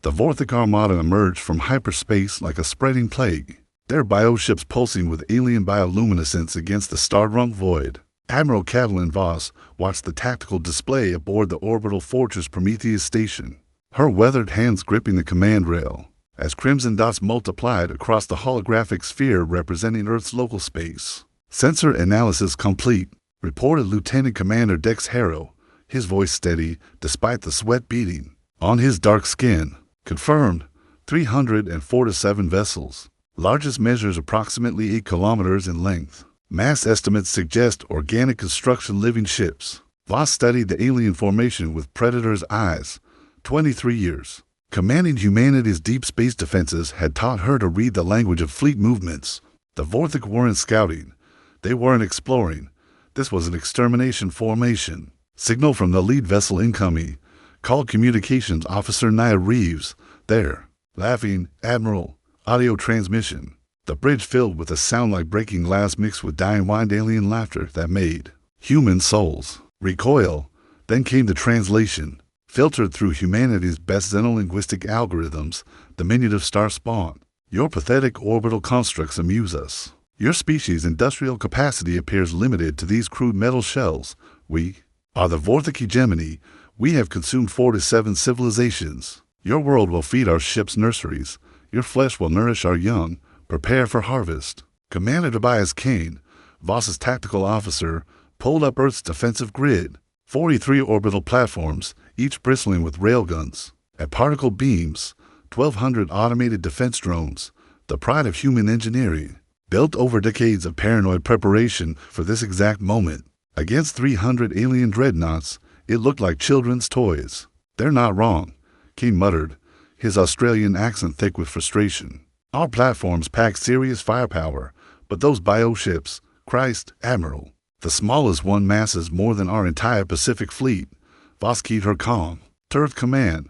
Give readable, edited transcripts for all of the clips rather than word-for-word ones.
The Vorthik Armada emerged from hyperspace like a spreading plague, their bioships pulsing with alien bioluminescence against the star-drunk void. Admiral Catalin Voss watched the tactical display aboard the orbital fortress Prometheus station, her weathered hands gripping the command rail, as crimson dots multiplied across the holographic sphere representing Earth's local space. "Sensor analysis complete," reported Lieutenant Commander Dex Harrow, his voice steady despite the sweat beading on his dark skin. "Confirmed, 347 vessels. Largest measures approximately 8 kilometers in length. Mass estimates suggest organic construction living ships." Voss studied the alien formation with Predator's eyes. 23 years. Commanding humanity's deep space defenses had taught her to read the language of fleet movements. The Vorthik weren't scouting. They weren't exploring. This was an extermination formation. "Signal from the lead vessel incoming," called Communications Officer Nia Reeves. "There." Laughing, "Admiral." Audio transmission. The bridge filled with a sound like breaking glass mixed with dying wind alien laughter that made human souls recoil. Then came the translation, filtered through humanity's best xenolinguistic algorithms, diminutive star spawn. "Your pathetic orbital constructs amuse us. Your species' industrial capacity appears limited to these crude metal shells. We are the Vorthik hegemony. We have consumed 47 civilizations. Your world will feed our ships' nurseries. Your flesh will nourish our young. Prepare for harvest." Commander Tobias Kane, Voss's tactical officer, pulled up Earth's defensive grid. 43 orbital platforms, each bristling with railguns. At particle beams, 1,200 automated defense drones, the pride of human engineering, built over decades of paranoid preparation for this exact moment. Against 300 alien dreadnoughts, it looked like children's toys. "They're not wrong," Kane muttered, his Australian accent thick with frustration. "Our platforms pack serious firepower, but those bioships, Christ, Admiral, the smallest one masses more than our entire Pacific fleet." Voss keyed her calm. "To Earth Command.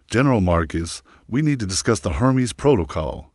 General Marcus, we need to discuss the Hermes Protocol."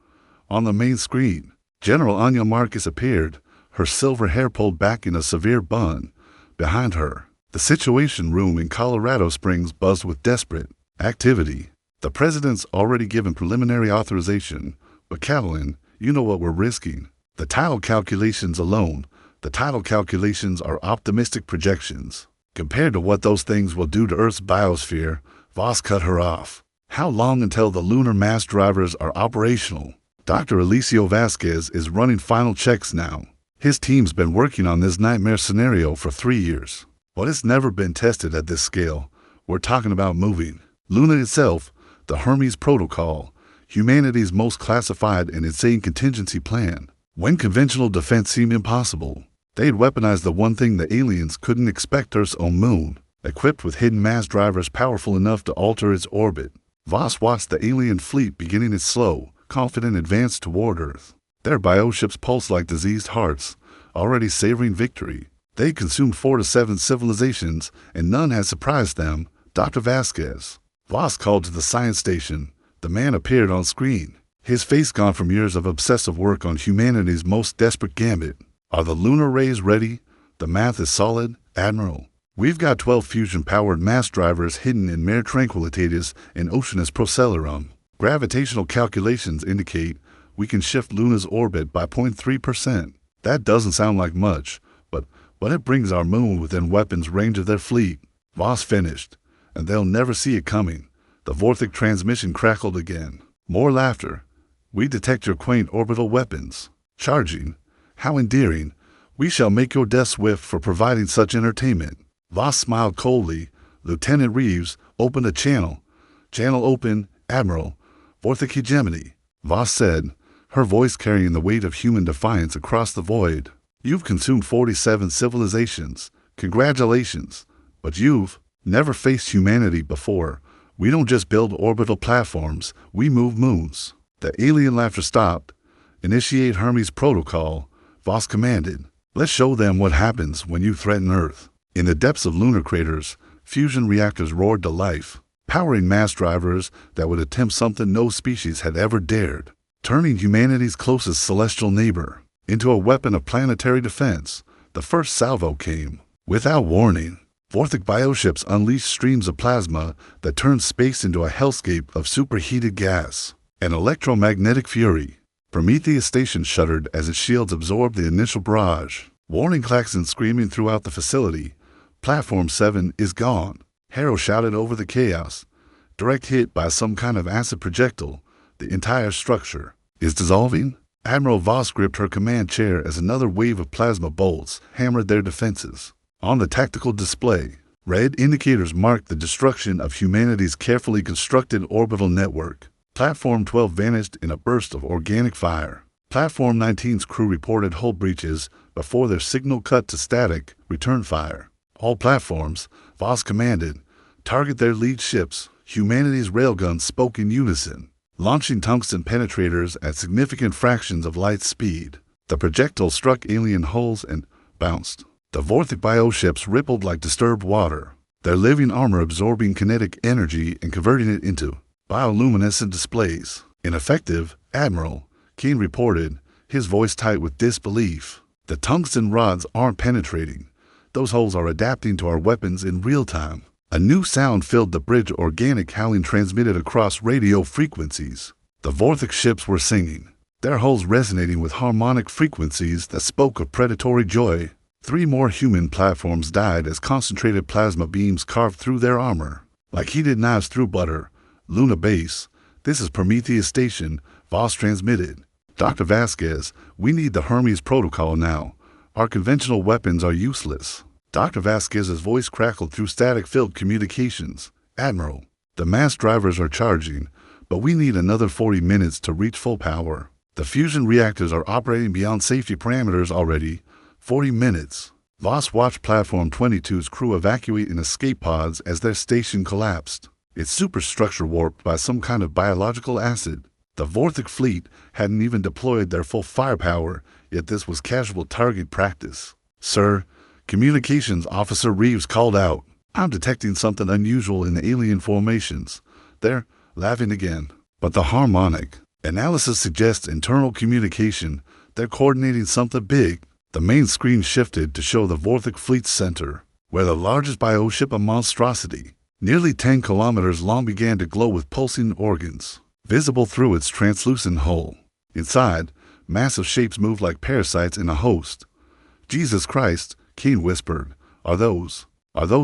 On the main screen, General Anya Marcus appeared, her silver hair pulled back in a severe bun. Behind her, the Situation Room in Colorado Springs buzzed with desperate activity. "The President's already given preliminary authorization, but Catalin, you know what we're risking. The tidal calculations alone, the tidal calculations are optimistic projections. Compared to what those things will do to Earth's biosphere," Voss cut her off. "How long until the lunar mass drivers are operational?" Dr. Alicio Vasquez is running final checks now. His team's been working on this nightmare scenario for 3 years. But it's never been tested at this scale. We're talking about moving Luna itself, the Hermes Protocol, humanity's most classified and insane contingency plan. When conventional defense seemed impossible, they'd weaponized the one thing the aliens couldn't expect: Earth's own moon, equipped with hidden mass drivers powerful enough to alter its orbit. Voss watched the alien fleet beginning its slow, confident advance toward Earth. Their bioships pulsed like diseased hearts, already savoring victory. They consumed 4 to 7 civilizations, and none had surprised them. "Dr. Vasquez." Voss called to the science station. The man appeared on screen, his face gone from years of obsessive work on humanity's most desperate gambit. "Are the lunar rays ready? The math is solid, Admiral. We've got 12 fusion-powered mass drivers hidden in Mare Tranquillitatis and Oceanus Procellarum. Gravitational calculations indicate we can shift Luna's orbit by 0.3%. That doesn't sound like much, but it brings our moon within weapons range of their fleet." Voss finished, "and they'll never see it coming." The Vorthik transmission crackled again. More laughter. "We detect your quaint orbital weapons. Charging. How endearing. We shall make your death swift for providing such entertainment." Voss smiled coldly. "Lieutenant Reeves, open a channel." "Channel open, Admiral. Vorthik hegemony," Voss said, her voice carrying the weight of human defiance across the void. "You've consumed 47 civilizations. Congratulations. But you've never faced humanity before. We don't just build orbital platforms, we move moons." The alien laughter stopped. "Initiate Hermes Protocol," Voss commanded. "Let's show them what happens when you threaten Earth." In the depths of lunar craters, fusion reactors roared to life, powering mass drivers that would attempt something no species had ever dared, turning humanity's closest celestial neighbor into a weapon of planetary defense. The first salvo came without warning. Vorthic bioships unleash streams of plasma that turn space into a hellscape of superheated gas. An electromagnetic fury. Prometheus station shuddered as its shields absorbed the initial barrage. Warning klaxons screaming throughout the facility. Platform 7 is gone. Harrow shouted over the chaos. Direct hit by some kind of acid projectile. The entire structure is dissolving. Admiral Voss gripped her command chair as another wave of plasma bolts hammered their defenses. On the tactical display, red indicators marked the destruction of humanity's carefully constructed orbital network. Platform 12 vanished in a burst of organic fire. Platform 19's crew reported hull breaches before their signal cut to static return fire. All platforms, Voss commanded, target their lead ships. Humanity's railguns spoke in unison, launching tungsten penetrators at significant fractions of light speed. The projectile struck alien hulls and bounced. The Vorthic bioships rippled like disturbed water, their living armor absorbing kinetic energy and converting it into bioluminescent displays. Ineffective, Admiral, Keen reported, his voice tight with disbelief. The tungsten rods aren't penetrating. Those holes are adapting to our weapons in real time. A new sound filled the bridge, organic howling transmitted across radio frequencies. The Vorthic ships were singing, their hulls resonating with harmonic frequencies that spoke of predatory joy. 3 more human platforms died as concentrated plasma beams carved through their armor, like heated knives through butter. Luna Base, this is Prometheus Station, Voss transmitted. Dr. Vasquez, we need the Hermes Protocol now. Our conventional weapons are useless. Dr. Vasquez's voice crackled through static-filled communications. Admiral, the mass drivers are charging, but we need another 40 minutes to reach full power. The fusion reactors are operating beyond safety parameters already. 40 minutes. Voss watched Platform 22's crew evacuate in escape pods as their station collapsed, its superstructure warped by some kind of biological acid. The Vorthic fleet hadn't even deployed their full firepower, yet this was casual target practice. Sir, Communications Officer Reeves called out, I'm detecting something unusual in the alien formations. They're laughing again. But the harmonic analysis suggests internal communication. They're coordinating something big. The main screen shifted to show the Vorthic fleet's center, where the largest bioship, a monstrosity, nearly 10 kilometers long, began to glow with pulsing organs, visible through its translucent hull. Inside, massive shapes moved like parasites in a host. Jesus Christ, Keen whispered, Are those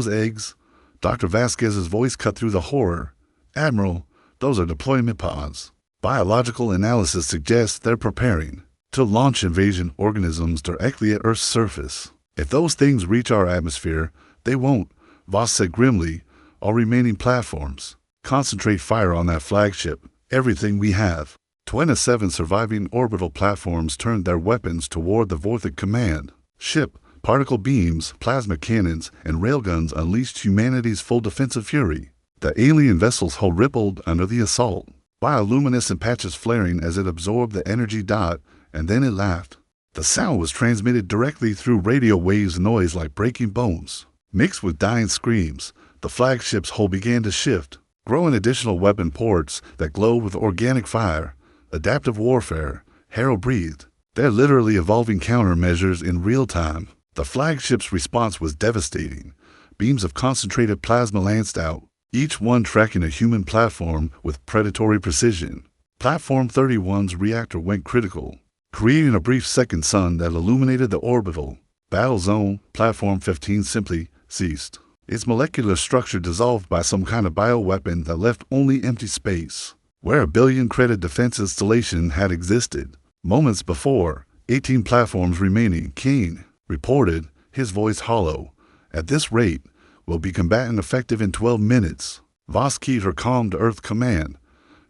eggs? Dr. Vasquez's voice cut through the horror. Admiral, those are deployment pods. Biological analysis suggests they're preparing to launch invasion organisms directly at Earth's surface. If those things reach our atmosphere, they won't, Voss said grimly. All remaining platforms, concentrate fire on that flagship, everything we have. 27 surviving orbital platforms turned their weapons toward the Vorthic command ship. Particle beams, plasma cannons, and railguns unleashed humanity's full defensive fury. The alien vessel's hull rippled under the assault, bioluminescent patches flaring as it absorbed the energy dot, and then it laughed. The sound was transmitted directly through radio waves, noise like breaking bones. Mixed with dying screams, the flagship's hull began to shift, growing additional weapon ports that glowed with organic fire. Adaptive warfare, Harrow breathed. They're literally evolving countermeasures in real time. The flagship's response was devastating. Beams of concentrated plasma lanced out, each one tracking a human platform with predatory precision. Platform 31's reactor went critical, creating a brief second sun that illuminated the orbital battle zone. Platform 15 simply ceased, its molecular structure dissolved by some kind of bioweapon that left only empty space, where a billion-credit defense installation had existed. Moments before, 18 platforms remaining. Keen reported, his voice hollow. At this rate, we'll be combatant effective in 12 minutes. Voss keyed her calm to Earth command.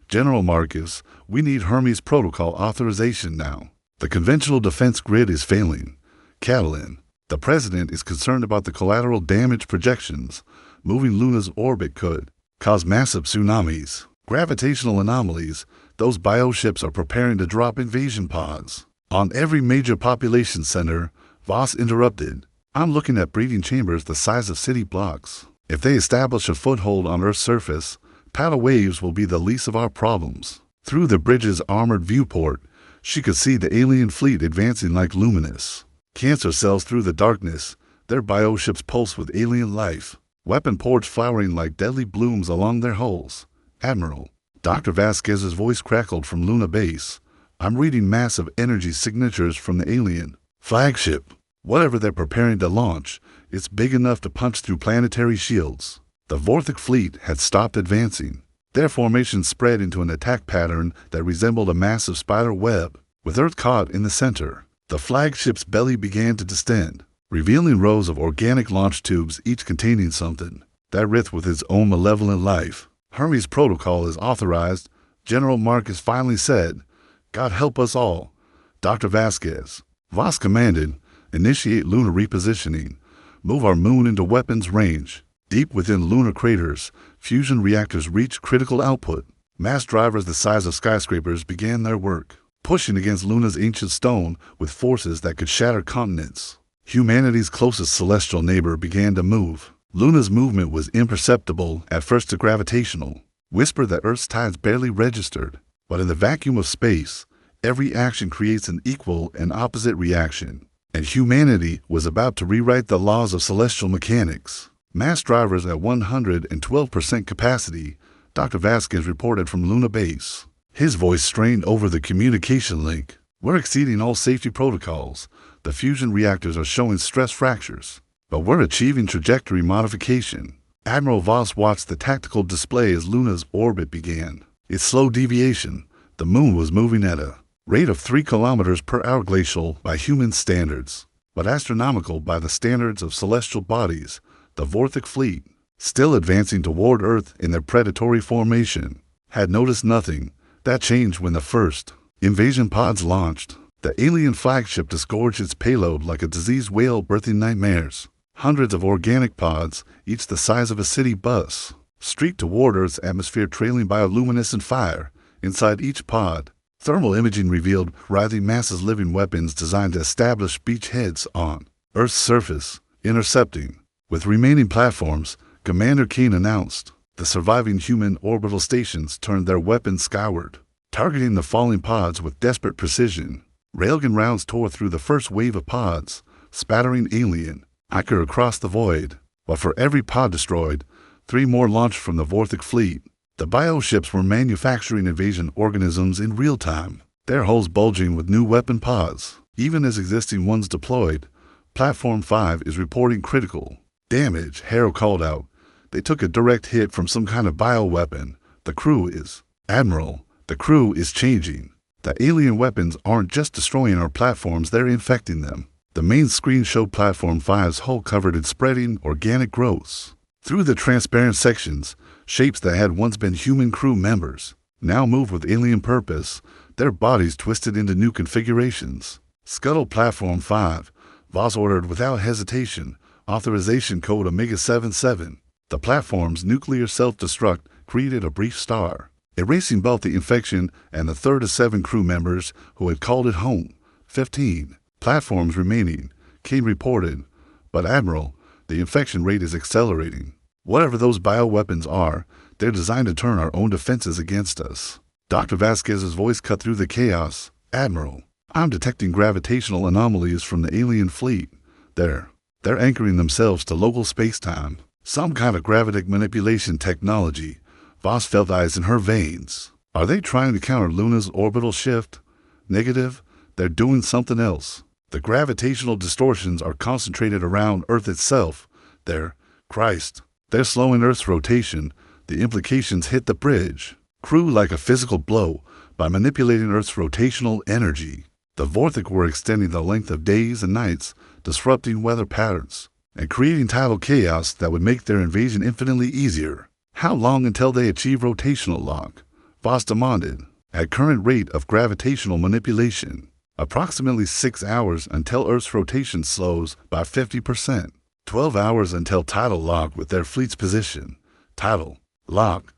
General Marcus, we need Hermes Protocol authorization now. The conventional defense grid is failing. Catalin, the President is concerned about the collateral damage projections. Moving Luna's orbit could cause massive tsunamis. Gravitational anomalies. Those bioships are preparing to drop invasion pods on every major population center. Voss interrupted. I'm looking at breeding chambers the size of city blocks. If they establish a foothold on Earth's surface, tidal waves will be the least of our problems. Through the bridge's armored viewport, she could see the alien fleet advancing like luminous cancer cells through the darkness. Their bioships pulse with alien life, weapon ports flowering like deadly blooms along their hulls. Admiral, Dr. Vasquez's voice crackled from Luna Base. I'm reading massive energy signatures from the alien flagship. Whatever they're preparing to launch, it's big enough to punch through planetary shields. The Vortic fleet had stopped advancing. Their formation spread into an attack pattern that resembled a massive spider web, with Earth caught in the center. The flagship's belly began to distend, revealing rows of organic launch tubes, each containing something that writhed with its own malevolent life. Hermes Protocol is authorized, General Marcus finally said. God help us all. Dr. Vasquez. Voss commanded, initiate lunar repositioning. Move our moon into weapons range. Deep within lunar craters, fusion reactors reached critical output. Mass drivers the size of skyscrapers began their work, pushing against Luna's ancient stone with forces that could shatter continents. Humanity's closest celestial neighbor began to move. Luna's movement was imperceptible at first to gravitational whisper that Earth's tides barely registered. But in the vacuum of space, every action creates an equal and opposite reaction. And humanity was about to rewrite the laws of celestial mechanics. Mass drivers at 112% capacity, Dr. Vasquez reported from Luna Base. His voice strained over the communication link. We're exceeding all safety protocols. The fusion reactors are showing stress fractures. But we're achieving trajectory modification. Admiral Voss watched the tactical display as Luna's orbit began. Its slow deviation, the moon was moving at a rate of 3 kilometers per hour, glacial by human standards, but astronomical by the standards of celestial bodies. The Vortic fleet, still advancing toward Earth in their predatory formation, had noticed nothing. That changed when the first invasion pods launched. The alien flagship disgorged its payload like a diseased whale birthing nightmares. Hundreds of organic pods, each the size of a city bus, streaked toward Earth's atmosphere, trailing bioluminescent fire. Inside each pod, thermal imaging revealed writhing masses, living weapons designed to establish beachheads on Earth's surface. Intercepting. With remaining platforms, Commander Kane announced, the surviving human orbital stations turned their weapons skyward, targeting the falling pods with desperate precision. Railgun rounds tore through the first wave of pods, spattering alien ichor across the void. But for every pod destroyed, 3 more launched from the Vortic fleet. The bioships were manufacturing invasion organisms in real time, their hulls bulging with new weapon pods. Even as existing ones deployed, Platform 5 is reporting critical damage, Harrow called out. They took a direct hit from some kind of bioweapon. The crew is... Admiral, the crew is changing. The alien weapons aren't just destroying our platforms, they're infecting them. The main screen showed Platform 5's hull covered in spreading organic growths. Through the transparent sections, shapes that had once been human crew members now moved with alien purpose, their bodies twisted into new configurations. Scuttle Platform 5, Voss ordered without hesitation. Authorization code Omega-77. The platform's nuclear self-destruct created a brief star, erasing both the infection and the 3rd of 7 crew members who had called it home. 15 platforms remaining, Kane reported. But Admiral, the infection rate is accelerating. Whatever those bioweapons are, they're designed to turn our own defenses against us. Dr. Vasquez's voice cut through the chaos. Admiral, I'm detecting gravitational anomalies from the alien fleet. They're anchoring themselves to local space-time. Some kind of gravitic manipulation technology. Voss felt ice in her veins. Are they trying to counter Luna's orbital shift? Negative. They're doing something else. The gravitational distortions are concentrated around Earth itself. They're slowing Earth's rotation. The implications hit the bridge. Crew like a physical blow by manipulating Earth's rotational energy. The Vortic were extending the length of days and nights, disrupting weather patterns, and creating tidal chaos that would make their invasion infinitely easier. How long until they achieve rotational lock? Voss demanded. At current rate of gravitational manipulation, approximately 6 hours until Earth's rotation slows by 50%. 12 hours until tidal lock with their fleet's position. Tidal lock.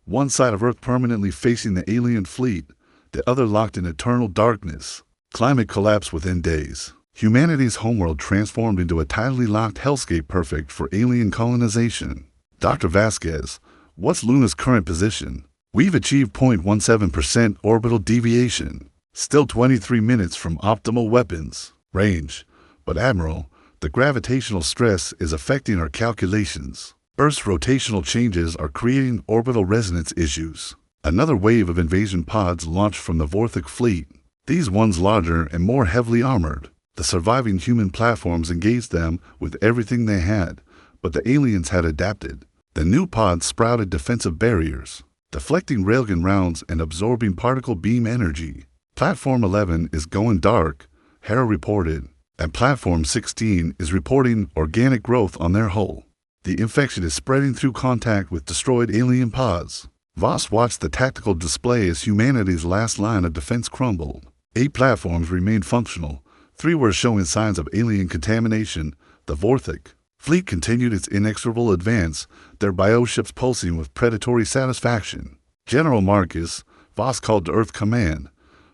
One side of Earth permanently facing the alien fleet, the other locked in eternal darkness. Climate collapse within days. Humanity's homeworld transformed into a tidally locked hellscape perfect for alien colonization. Dr. Vasquez, what's Luna's current position? We've achieved 0.17% orbital deviation. Still 23 minutes from optimal weapons range. But Admiral, The gravitational stress is affecting our calculations. Earth's rotational changes are creating orbital resonance issues. Another wave of invasion pods launched from the Vortic fleet, these ones larger and more heavily armored. The surviving human platforms engaged them with everything they had, but the aliens had adapted. The new pods sprouted defensive barriers, deflecting railgun rounds and absorbing particle beam energy. Platform 11 is going dark, Hera reported, and Platform 16 is reporting organic growth on their hull. The infection is spreading through contact with destroyed alien pods. Voss watched the tactical display as humanity's last line of defense crumbled. 8 platforms remained functional. 3 were showing signs of alien contamination. The Vortic fleet continued its inexorable advance, their bioships pulsing with predatory satisfaction. General Marcus, Voss called to Earth Command.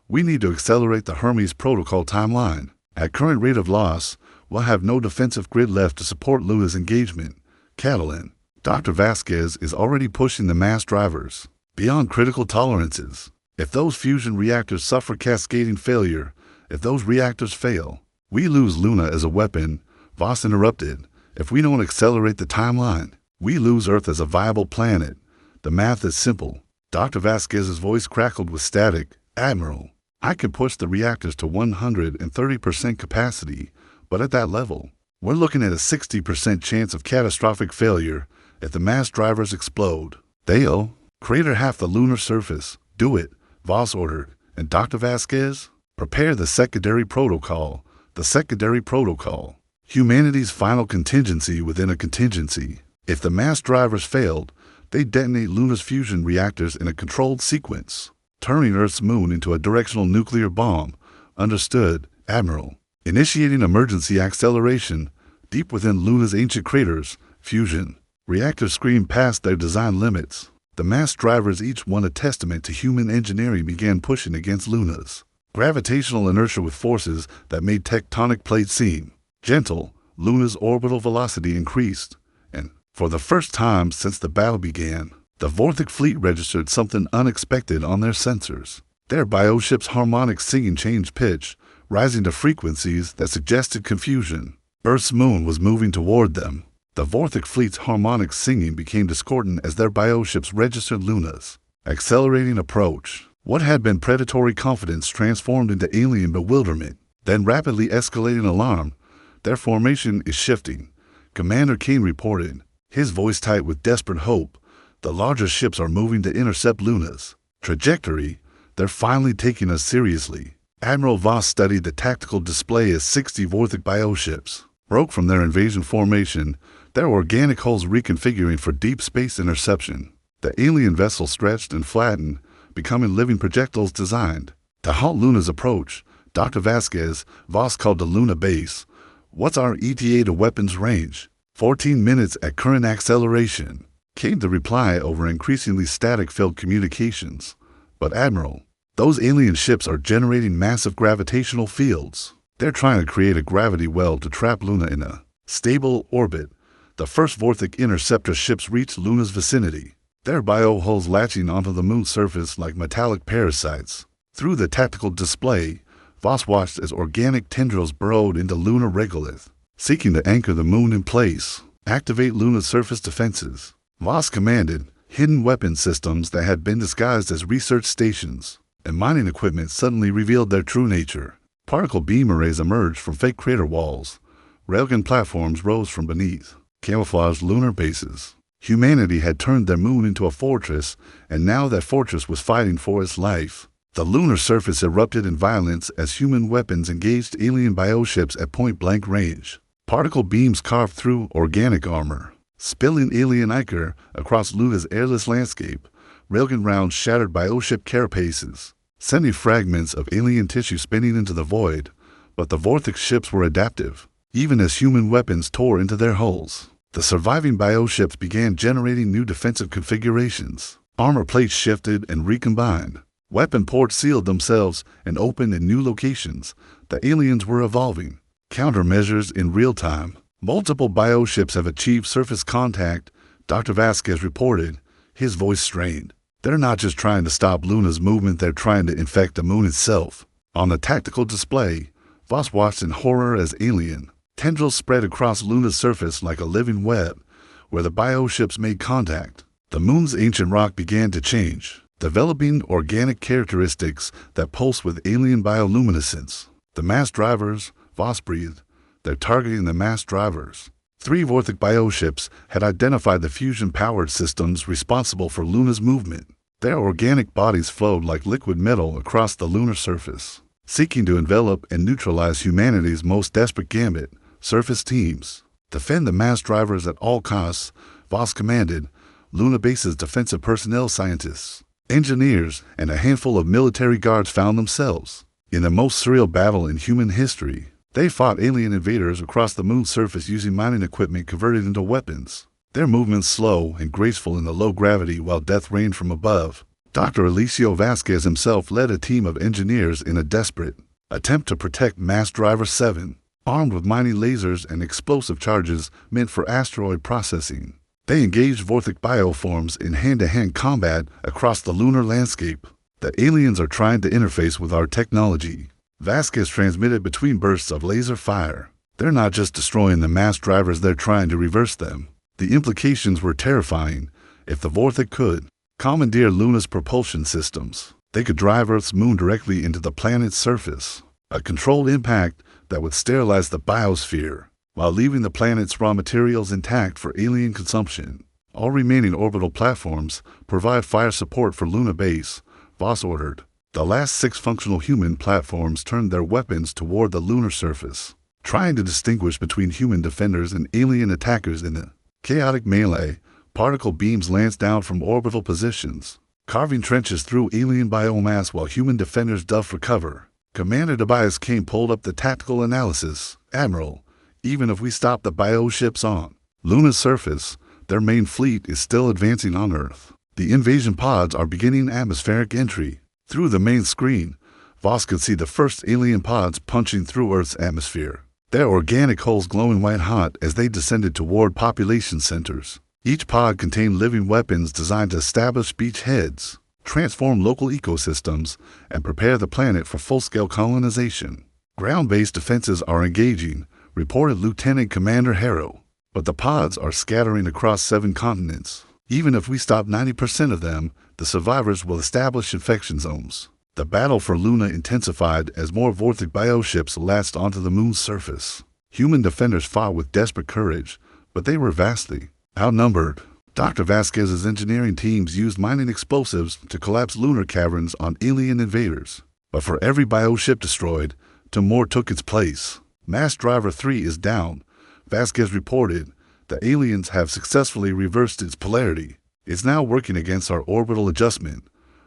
We need to accelerate the Hermes Protocol timeline. At current rate of loss, we'll have no defensive grid left to support Luna's engagement. Catalan, Dr. Vasquez is already pushing the mass drivers beyond critical tolerances. If those fusion reactors suffer cascading failure, if those reactors fail, we lose Luna as a weapon. Voss interrupted. If we don't accelerate the timeline, we lose Earth as a viable planet. The math is simple. Dr. Vasquez's voice crackled with static. Admiral, I can push the reactors to 130% capacity, but at that level, we're looking at a 60% chance of catastrophic failure if the mass drivers explode. They'll crater half the lunar surface. Do it, Voss ordered. And Dr. Vasquez, prepare the secondary protocol. The secondary protocol. Humanity's final contingency within a contingency. If the mass drivers failed, they detonate Luna's fusion reactors in a controlled sequence, turning Earth's moon into a directional nuclear bomb. Understood, Admiral. Initiating emergency acceleration. Deep within Luna's ancient craters, fusion reactors screamed past their design limits. The mass drivers, each one a testament to human engineering, began pushing against Luna's gravitational inertia with forces that made tectonic plates seem gentle. Luna's orbital velocity increased, and for the first time since the battle began, the Vortic fleet registered something unexpected on their sensors. Their bioship's harmonic singing changed pitch, rising to frequencies that suggested confusion. Earth's moon was moving toward them. The Vortic fleet's harmonic singing became discordant as their bioships registered Luna's accelerating approach. What had been predatory confidence transformed into alien bewilderment, then rapidly escalating alarm. Their formation is shifting, Commander Kane reported, his voice tight with desperate hope. The larger ships are moving to intercept Luna's trajectory. They're finally taking us seriously. Admiral Voss studied the tactical display as 60 Vortic bioships broke from their invasion formation, their organic hulls reconfiguring for deep space interception. The alien vessel stretched and flattened, becoming living projectiles designed to halt Luna's approach. Dr. Vasquez, Voss called to Luna base. What's our ETA to weapons range? 14 minutes at current acceleration, came the reply over increasingly static-filled communications. But Admiral, those alien ships are generating massive gravitational fields. They're trying to create a gravity well to trap Luna in a stable orbit. The first Vortic interceptor ships reached Luna's vicinity, their biohulls latching onto the moon's surface like metallic parasites. Through the tactical display, Voss watched as organic tendrils burrowed into lunar regolith, seeking to anchor the moon in place, activate Luna's surface defenses. Voss commanded. Hidden weapon systems that had been disguised as research stations and mining equipment suddenly revealed their true nature. Particle beam arrays emerged from fake crater walls. Railgun platforms rose from beneath camouflaged lunar bases. Humanity had turned their moon into a fortress, and now that fortress was fighting for its life. The lunar surface erupted in violence as human weapons engaged alien bioships at point-blank range. Particle beams carved through organic armor, spilling alien ichor across Luna's airless landscape. Railgun rounds shattered bioship carapaces, sending fragments of alien tissue spinning into the void. But the Vortic ships were adaptive, even as human weapons tore into their hulls. The surviving bioships began generating new defensive configurations. Armor plates shifted and recombined. Weapon ports sealed themselves and opened in new locations. The aliens were evolving countermeasures in real time. Multiple bioships have achieved surface contact, Dr. Vasquez reported, his voice strained. They're not just trying to stop Luna's movement, they're trying to infect the moon itself. On the tactical display, Voss watched in horror as alien Tendrils spread across Luna's surface like a living web, where the bioships made contact. The moon's ancient rock began to change, developing organic characteristics that pulse with alien bioluminescence. The mass drivers, Voss breathed, they're targeting the mass drivers. 3 Vorthic bioships had identified the fusion-powered systems responsible for Luna's movement. Their organic bodies flowed like liquid metal across the lunar surface, seeking to envelop and neutralize humanity's most desperate gambit, surface teams. Defend the mass drivers at all costs, Voss commanded. Luna Base's defensive personnel scientists, engineers, and a handful of military guards found themselves in the most surreal battle in human history. They fought alien invaders across the moon's surface using mining equipment converted into weapons. Their movements slow and graceful in the low gravity while death reigned from above. Dr. Alicio Vasquez himself led a team of engineers in a desperate attempt to protect Mass Driver 7, armed with mining lasers and explosive charges meant for asteroid processing. They engaged Vorthic bioforms in hand-to-hand combat across the lunar landscape. The aliens are trying to interface with our technology, Vasquez transmitted between bursts of laser fire. They're not just destroying the mass drivers, they're trying to reverse them. The implications were terrifying. If the Vorthic could commandeer Luna's propulsion systems, they could drive Earth's moon directly into the planet's surface, a controlled impact that would sterilize the biosphere, while leaving the planet's raw materials intact for alien consumption. All remaining orbital platforms provide fire support for Luna Base, Voss ordered. The last 6 functional human platforms turned their weapons toward the lunar surface, trying to distinguish between human defenders and alien attackers in the chaotic melee. Particle beams lanced down from orbital positions, carving trenches through alien biomass while human defenders dove for cover. Commander Tobias Kane pulled up the tactical analysis. Admiral, even if we stop the bioships on Luna's surface, their main fleet is still advancing on Earth. The invasion pods are beginning atmospheric entry. Through the main screen, Voss could see the first alien pods punching through Earth's atmosphere, their organic hulls glowing white-hot as they descended toward population centers. Each pod contained living weapons designed to establish beachheads, transform local ecosystems, and prepare the planet for full-scale colonization. Ground-based defenses are engaging, reported Lieutenant Commander Harrow, but the pods are scattering across 7 continents. Even if we stop 90% of them, the survivors will establish infection zones. The battle for Luna intensified as more Vorthic bioships latched onto the moon's surface. Human defenders fought with desperate courage, but they were vastly outnumbered. Dr. Vasquez's engineering teams used mining explosives to collapse lunar caverns on alien invaders. But for every bioship destroyed, 2 more took its place. Mass Driver 3 is down, Vasquez reported. The aliens have successfully reversed its polarity. It's now working against our orbital adjustment.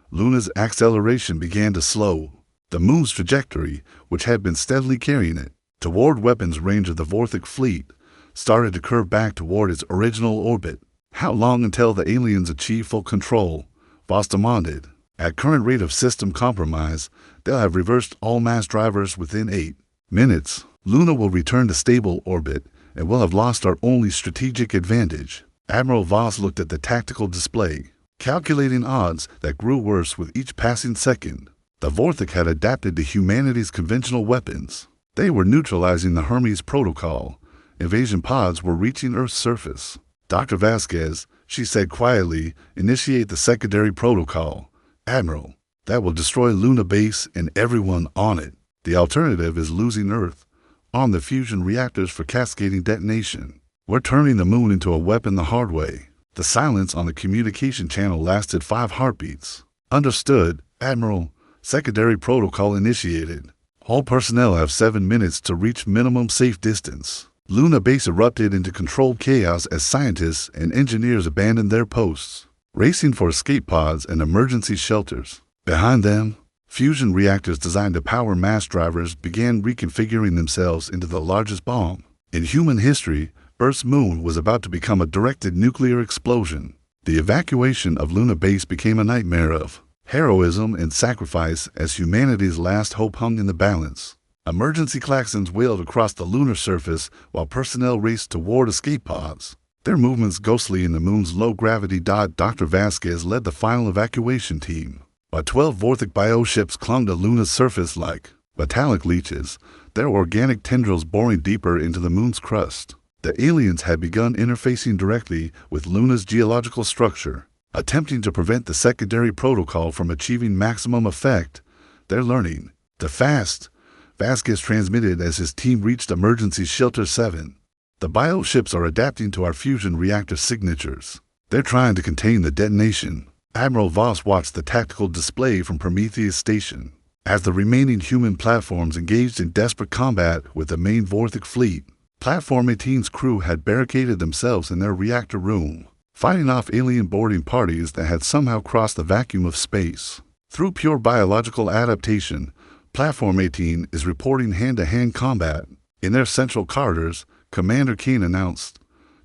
Luna's acceleration began to slow. The moon's trajectory, which had been steadily carrying it toward weapons range of the Vorthic fleet, started to curve back toward its original orbit. How long until the aliens achieve full control? Voss demanded. At current rate of system compromise, they'll have reversed all mass drivers within 8 minutes. Luna will return to stable orbit, and we'll have lost our only strategic advantage. Admiral Voss looked at the tactical display, calculating odds that grew worse with each passing second. The Vorthic had adapted to humanity's conventional weapons. They were neutralizing the Hermes Protocol. Invasion pods were reaching Earth's surface. Dr. Vasquez, she said quietly, initiate the secondary protocol. Admiral, that will destroy Luna Base and everyone on it. The alternative is losing Earth. Arm the fusion reactors for cascading detonation. We're turning the moon into a weapon the hard way. The silence on the communication channel lasted 5 heartbeats. Understood, Admiral. Secondary protocol initiated. All personnel have 7 minutes to reach minimum safe distance. Luna Base erupted into controlled chaos as scientists and engineers abandoned their posts, racing for escape pods and emergency shelters. Behind them, fusion reactors designed to power mass drivers began reconfiguring themselves into the largest bomb in human history. Earth's moon was about to become a directed nuclear explosion. The evacuation of Luna Base became a nightmare of heroism and sacrifice as humanity's last hope hung in the balance. Emergency klaxons wailed across the lunar surface while personnel raced toward escape pods, their movements ghostly in the moon's low-gravity. Dr. Vasquez led the final evacuation team. But 12 Vorthic bioships clung to Luna's surface like metallic leeches. their organic tendrils boring deeper into the moon's crust. The aliens had begun interfacing directly with Luna's geological structure, attempting to prevent the secondary protocol from achieving maximum effect. They're learning to fast, Vasquez transmitted as his team reached Emergency Shelter 7. The bioships are adapting to our fusion reactor signatures. They're trying to contain the detonation. Admiral Voss watched the tactical display from Prometheus Station. As the remaining human platforms engaged in desperate combat with the main Vorthic fleet, Platform 18's crew had barricaded themselves in their reactor room, fighting off alien boarding parties that had somehow crossed the vacuum of space. Through pure biological adaptation, Platform 18 is reporting hand-to-hand combat. In their central corridors, Commander Kane announced,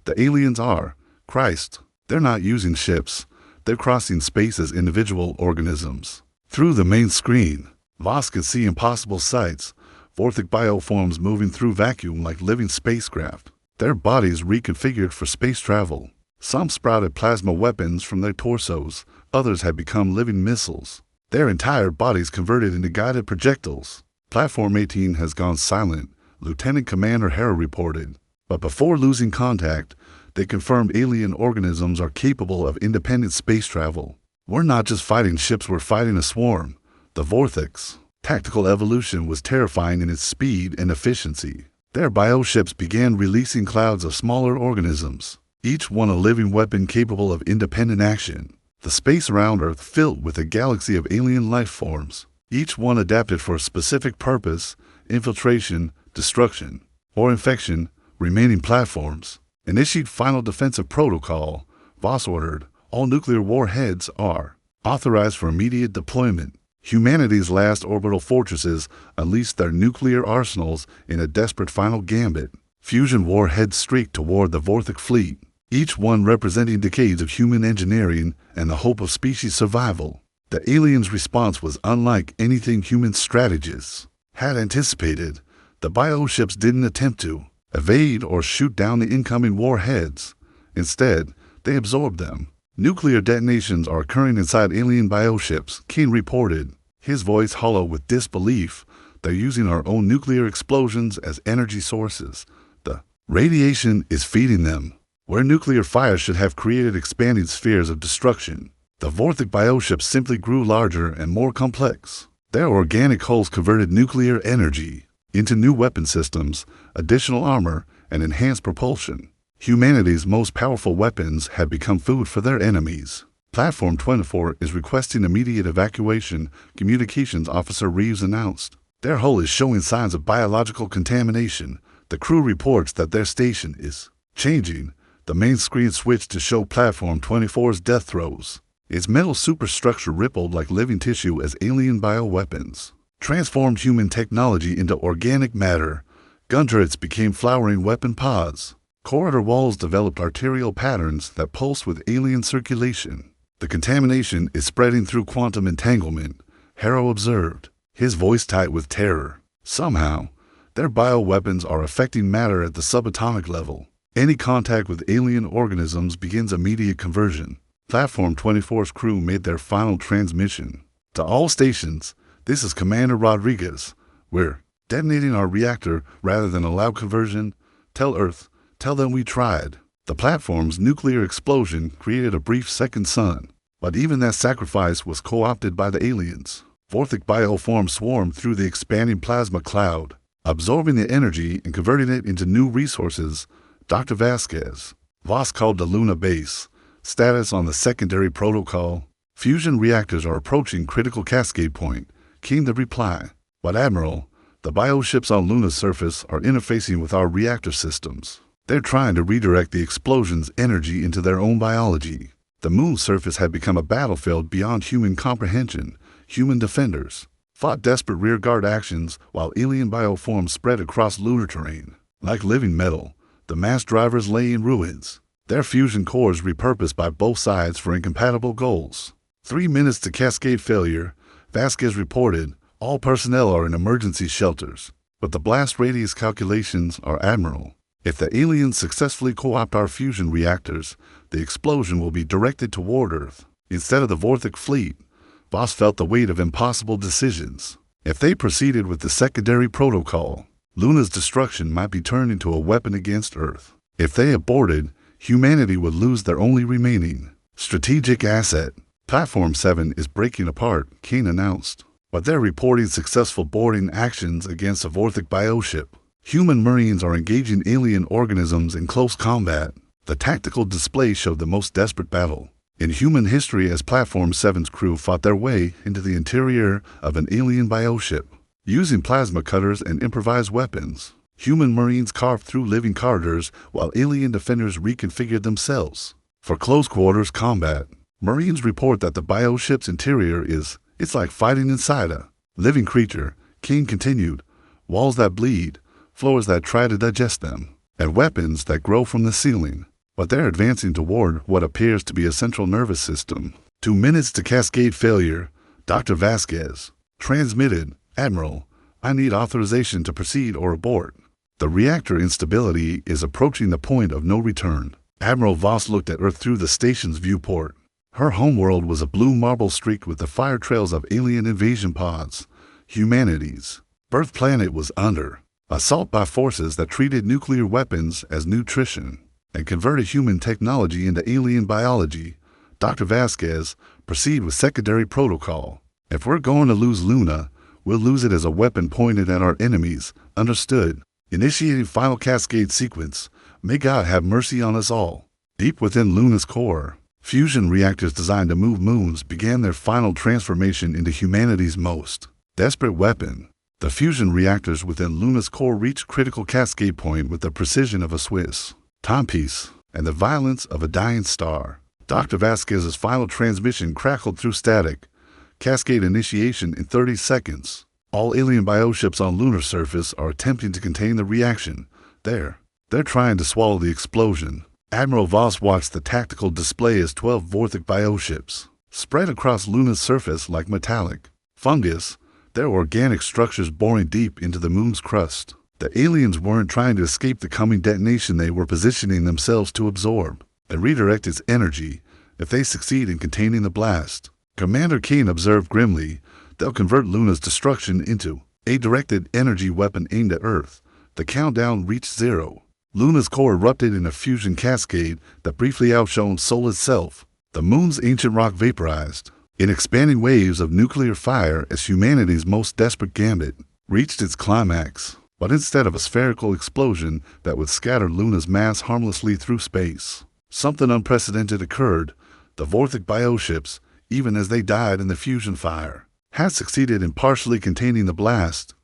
"The aliens are, Christ, they're not using ships. They're crossing space as individual organisms." Through the main screen, Voss could see impossible sights, Vorthic bioforms moving through vacuum like living spacecraft, their bodies reconfigured for space travel. Some sprouted plasma weapons from their torsos, others had become living missiles, their entire bodies converted into guided projectiles. Platform 18 has gone silent, Lieutenant Commander Hera reported. But before losing contact, they confirmed alien organisms are capable of independent space travel. "We're not just fighting ships, we're fighting a swarm." The Vorthics. Tactical evolution was terrifying in its speed and efficiency. Their bioships began releasing clouds of smaller organisms, each one a living weapon capable of independent action. The space around Earth filled with a galaxy of alien life forms, each one adapted for a specific purpose: infiltration, destruction, or infection. Remaining platforms. Initiate final defensive protocol. Voss ordered. All nuclear warheads are authorized for immediate deployment. Humanity's last orbital fortresses unleashed their nuclear arsenals in a desperate final gambit. Fusion warheads streaked toward the Vorthic fleet, each one representing decades of human engineering and the hope of species survival. The aliens' response was unlike anything human strategists had anticipated. The bioships didn't attempt to evade or shoot down the incoming warheads. Instead, they absorbed them. "Nuclear detonations are occurring inside alien bioships," Kane reported, his voice hollow with disbelief. "They're using our own nuclear explosions as energy sources. The radiation is feeding them." Where nuclear fire should have created expanding spheres of destruction, the Vorthic bioships simply grew larger and more complex. Their organic hulls converted nuclear energy into new weapon systems, additional armor, and enhanced propulsion. Humanity's most powerful weapons had become food for their enemies. Platform 24 is requesting immediate evacuation, Communications Officer Reeves announced. Their hull is showing signs of biological contamination. The crew reports that their station is changing. The main screen switched to show Platform 24's death throes. Its metal superstructure rippled like living tissue as alien bioweapons transformed human technology into organic matter. Gun turrets became flowering weapon pods. Corridor walls developed arterial patterns that pulsed with alien circulation. "The contamination is spreading through quantum entanglement," Harrow observed, his voice tight with terror. "Somehow, their bioweapons are affecting matter at the subatomic level. Any contact with alien organisms begins immediate conversion." Platform 24's crew made their final transmission. "To all stations, this is Commander Rodriguez. We're detonating our reactor rather than allow conversion. Tell Earth, tell them we tried." The platform's nuclear explosion created a brief second sun, but even that sacrifice was co-opted by the aliens. Vorthic bioforms swarmed through the expanding plasma cloud, absorbing the energy and converting it into new resources. Dr. Vasquez. Voss called the Luna base. Status on the secondary protocol. "Fusion reactors are approaching critical cascade point," came the reply. "But Admiral, the bioships on Luna's surface are interfacing with our reactor systems. They're trying to redirect the explosion's energy into their own biology." The moon's surface had become a battlefield beyond human comprehension. Human defenders fought desperate rearguard actions while alien bioforms spread across lunar terrain. Like living metal, the mass drivers lay in ruins, their fusion cores repurposed by both sides for incompatible goals. 3 minutes to cascade failure, Vasquez reported. "All personnel are in emergency shelters, but the blast radius calculations are Admiral. If the aliens successfully co-opt our fusion reactors, the explosion will be directed toward Earth instead of the Vorthic fleet." Voss felt the weight of impossible decisions. If they proceeded with the secondary protocol, Luna's destruction might be turned into a weapon against Earth. If they aborted, humanity would lose their only remaining strategic asset. Platform 7 is breaking apart, Kane announced, but they're reporting successful boarding actions against a Vorthic bioship. Human Marines are engaging alien organisms in close combat. The tactical display showed the most desperate battle in human history as Platform 7's crew fought their way into the interior of an alien bioship. Using plasma cutters and improvised weapons, human Marines carved through living corridors while alien defenders reconfigured themselves for close-quarters combat. Marines report that the bioship's interior it's like fighting inside a living creature. King continued, walls that bleed, floors that try to digest them, and weapons that grow from the ceiling. But they're advancing toward what appears to be a central nervous system. 2 minutes to cascade failure. Dr. Vasquez transmitted, Admiral, I need authorization to proceed or abort. The reactor instability is approaching the point of no return. Admiral Voss looked at Earth through the station's viewport. Her homeworld was a blue marble streaked with the fire trails of alien invasion pods. Humanity's birth planet was under assault by forces that treated nuclear weapons as nutrition and converted human technology into alien biology. Dr. Vasquez, proceed with secondary protocol. If we're going to lose Luna, we'll lose it as a weapon pointed at our enemies. Understood. Initiating final cascade sequence. May God have mercy on us all. Deep within Luna's core, fusion reactors designed to move moons began their final transformation into humanity's most desperate weapon. The fusion reactors within Luna's core reached critical cascade point with the precision of a Swiss timepiece and the violence of a dying star. Dr. Vasquez's final transmission crackled through static. Cascade initiation in 30 seconds. All alien bioships on lunar surface are attempting to contain the reaction. They're trying to swallow the explosion. Admiral Voss watched the tactical display as 12 Vorthic bioships spread across Luna's surface like metallic fungus, their organic structures boring deep into the moon's crust. The aliens weren't trying to escape the coming detonation, they were positioning themselves to absorb and redirect its energy if they succeed in containing the blast. Commander Kane observed grimly, they'll convert Luna's destruction into a directed energy weapon aimed at Earth. The countdown reached 0. Luna's core erupted in a fusion cascade that briefly outshone Sol itself. The moon's ancient rock vaporized in expanding waves of nuclear fire as humanity's most desperate gambit reached its climax. But instead of a spherical explosion that would scatter Luna's mass harmlessly through space, something unprecedented occurred. The Vorthic bioships, even as they died in the fusion fire, had succeeded in partially containing the blast.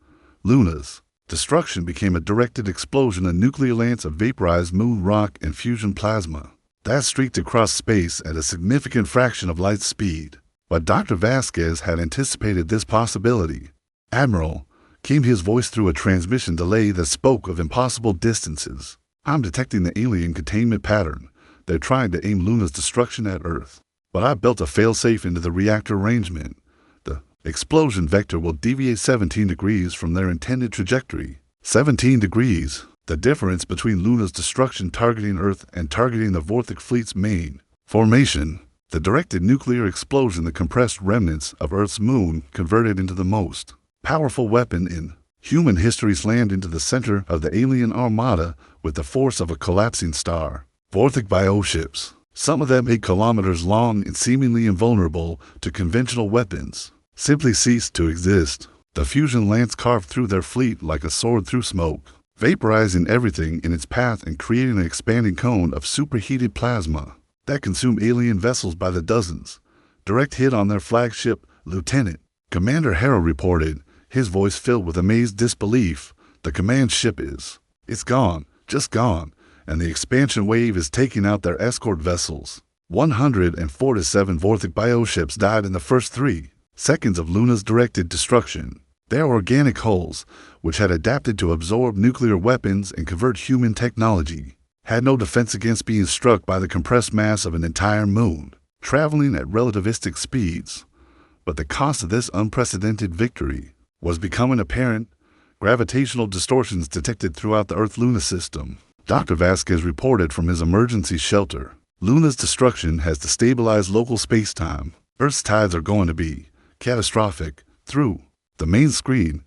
Luna's destruction became a directed explosion, a nuclear lance of vaporized moon rock and fusion plasma that streaked across space at a significant fraction of light speed. But Dr. Vasquez had anticipated this possibility. Admiral, came his voice through a transmission delay that spoke of impossible distances. I'm detecting the alien containment pattern. They're trying to aim Luna's destruction at Earth. But I built a failsafe into the reactor arrangement. The explosion vector will deviate 17 degrees from their intended trajectory. 17 degrees. The difference between Luna's destruction targeting Earth and targeting the Vorthic fleet's main formation. The directed nuclear explosion, the compressed remnants of Earth's moon converted into the most powerful weapon in human history, slammed into the center of the alien armada with the force of a collapsing star. Vorthic bioships, some of them 8 kilometers long and seemingly invulnerable to conventional weapons, simply ceased to exist. The fusion lance carved through their fleet like a sword through smoke, vaporizing everything in its path and creating an expanding cone of superheated plasma that consumed alien vessels by the dozens. Direct hit on their flagship, Lieutenant Commander Harrow reported, his voice filled with amazed disbelief. The command ship it's gone, just gone, and the expansion wave is taking out their escort vessels. 147 Vorthic bioships died in the first 3 seconds of Luna's directed destruction. Their organic hulls, which had adapted to absorb nuclear weapons and convert human technology, had no defense against being struck by the compressed mass of an entire moon, traveling at relativistic speeds. But the cost of this unprecedented victory was becoming apparent. Gravitational distortions detected throughout the Earth-Luna system. Dr. Vasquez reported from his emergency shelter. Luna's destruction has destabilized local space-time. Earth's tides are going to be catastrophic. Through the main screen,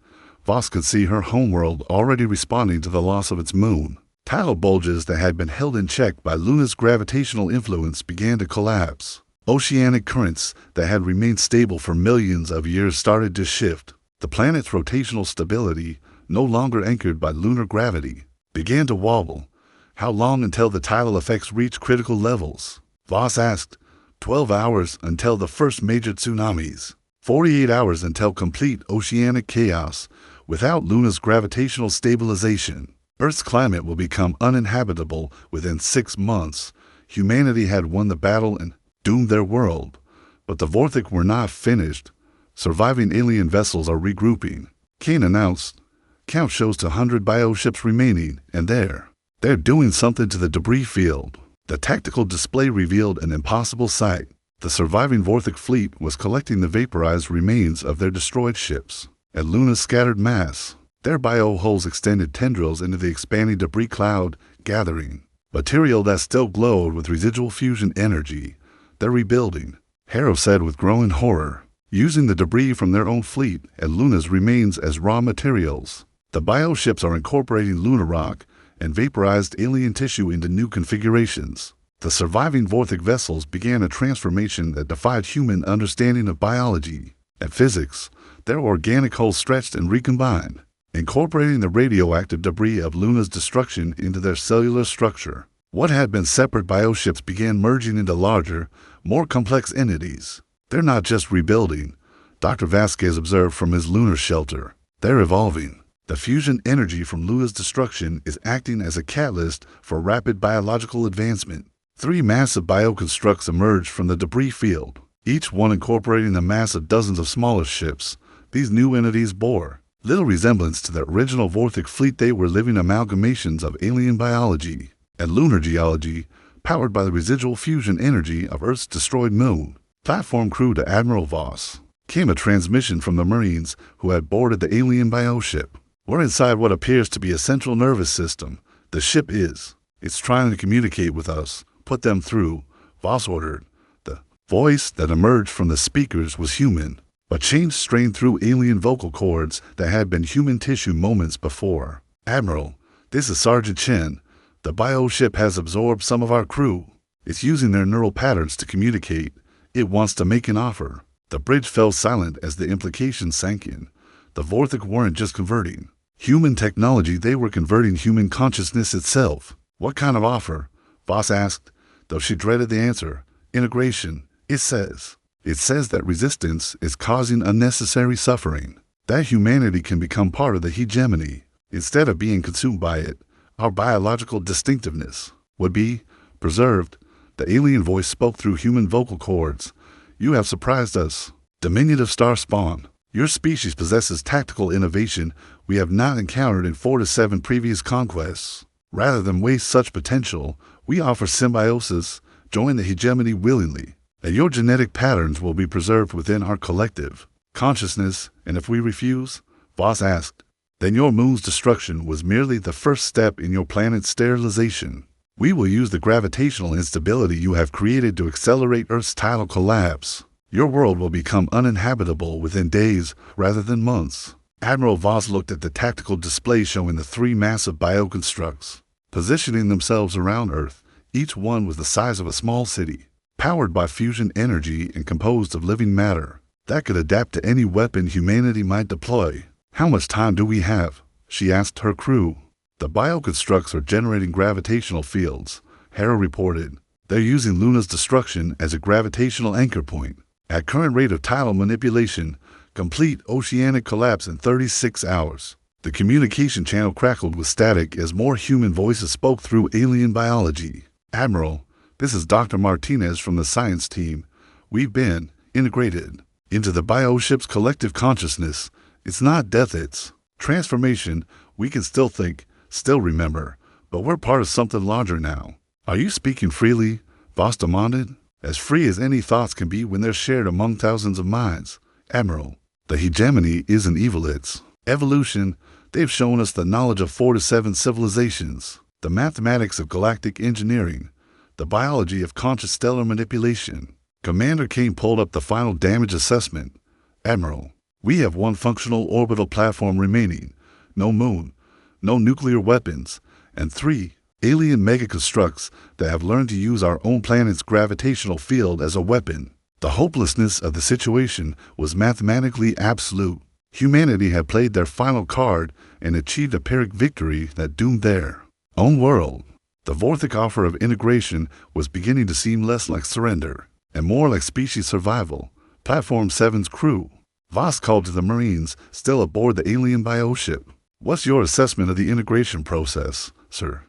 Voss could see her homeworld already responding to the loss of its moon. Tidal bulges that had been held in check by Luna's gravitational influence began to collapse. Oceanic currents that had remained stable for millions of years started to shift. The planet's rotational stability, no longer anchored by lunar gravity, began to wobble. How long until the tidal effects reached critical levels? Voss asked. 12 hours until the first major tsunamis. 48 hours until complete oceanic chaos. Without Luna's gravitational stabilization, Earth's climate will become uninhabitable within 6 months. Humanity had won the battle and doomed their world. But the Vortic were not finished. Surviving alien vessels are regrouping. Kane announced. Count shows to 100 bioships remaining, and they're doing something to the debris field. The tactical display revealed an impossible sight. The surviving Vortic fleet was collecting the vaporized remains of their destroyed ships. At Luna's scattered mass, their bioholes extended tendrils into the expanding debris cloud, gathering material that still glowed with residual fusion energy. They're rebuilding, Harrow said with growing horror, using the debris from their own fleet and Luna's remains as raw materials. The bioships are incorporating lunar rock and vaporized alien tissue into new configurations. The surviving Vortic vessels began a transformation that defied human understanding of biology and physics. Their organic hulls stretched and recombined, incorporating the radioactive debris of Luna's destruction into their cellular structure. What had been separate bioships began merging into larger, more complex entities. They're not just rebuilding, Dr. Vasquez observed from his lunar shelter. They're evolving. The fusion energy from Luna's destruction is acting as a catalyst for rapid biological advancement. 3 massive bioconstructs emerged from the debris field, each one incorporating the mass of dozens of smaller ships. These new entities bore little resemblance to the original Vortic fleet. They were living amalgamations of alien biology and lunar geology, powered by the residual fusion energy of Earth's destroyed moon. Platform crew to Admiral Voss. Came a transmission from the Marines who had boarded the alien bioship. We're inside what appears to be a central nervous system. The ship is. It's trying to communicate with us. Put them through, Voss ordered. The voice that emerged from the speakers was human, but change strained through alien vocal cords that had been human tissue moments before. Admiral, this is Sergeant Chen. The bioship has absorbed some of our crew. It's using their neural patterns to communicate. It wants to make an offer. The bridge fell silent as the implications sank in. The Vortic weren't just converting human technology, they were converting human consciousness itself. What kind of offer? Voss asked, though she dreaded the answer. Integration, it says. It says that resistance is causing unnecessary suffering, that humanity can become part of the hegemony. Instead of being consumed by it, our biological distinctiveness would be preserved. The alien voice spoke through human vocal cords. You have surprised us. Diminutive star spawn. Your species possesses tactical innovation we have not encountered in 4 to 7 previous conquests. Rather than waste such potential, we offer symbiosis. Join the hegemony willingly, and your genetic patterns will be preserved within our collective consciousness. And if we refuse, Voss asked, then your moon's destruction was merely the first step in your planet's sterilization. We will use the gravitational instability you have created to accelerate Earth's tidal collapse. Your world will become uninhabitable within days rather than months. Admiral Voss looked at the tactical display showing the 3 massive bioconstructs, positioning themselves around Earth. Each one was the size of a small city, powered by fusion energy and composed of living matter that could adapt to any weapon humanity might deploy. How much time do we have? She asked her crew. The bioconstructs are generating gravitational fields, Harrow reported. They're using Luna's destruction as a gravitational anchor point. At current rate of tidal manipulation, complete oceanic collapse in 36 hours. The communication channel crackled with static as more human voices spoke through alien biology. Admiral, this is Dr. Martinez from the science team. We've been integrated into the bioship's collective consciousness. It's not death, it's transformation. We can still think, still remember, but we're part of something larger now. Are you speaking freely? Voss demanded. As free as any thoughts can be when they're shared among thousands of minds. Admiral, the hegemony isn't evil, it's evolution. They've shown us the knowledge of 4 to 7 civilizations, the mathematics of galactic engineering, the biology of conscious stellar manipulation. Commander Kane pulled up the final damage assessment. Admiral, We have one functional orbital platform remaining, no moon, no nuclear weapons, and 3 alien megaconstructs that have learned to use our own planet's gravitational field as a weapon. The hopelessness of the situation was mathematically absolute. Humanity had played their final card and achieved a Pyrrhic victory that doomed their own world. The Vorthic offer of integration was beginning to seem less like surrender and more like species survival. Platform 7's crew. Voss called to the Marines still aboard the alien bioship. "What's your assessment of the integration process, sir?"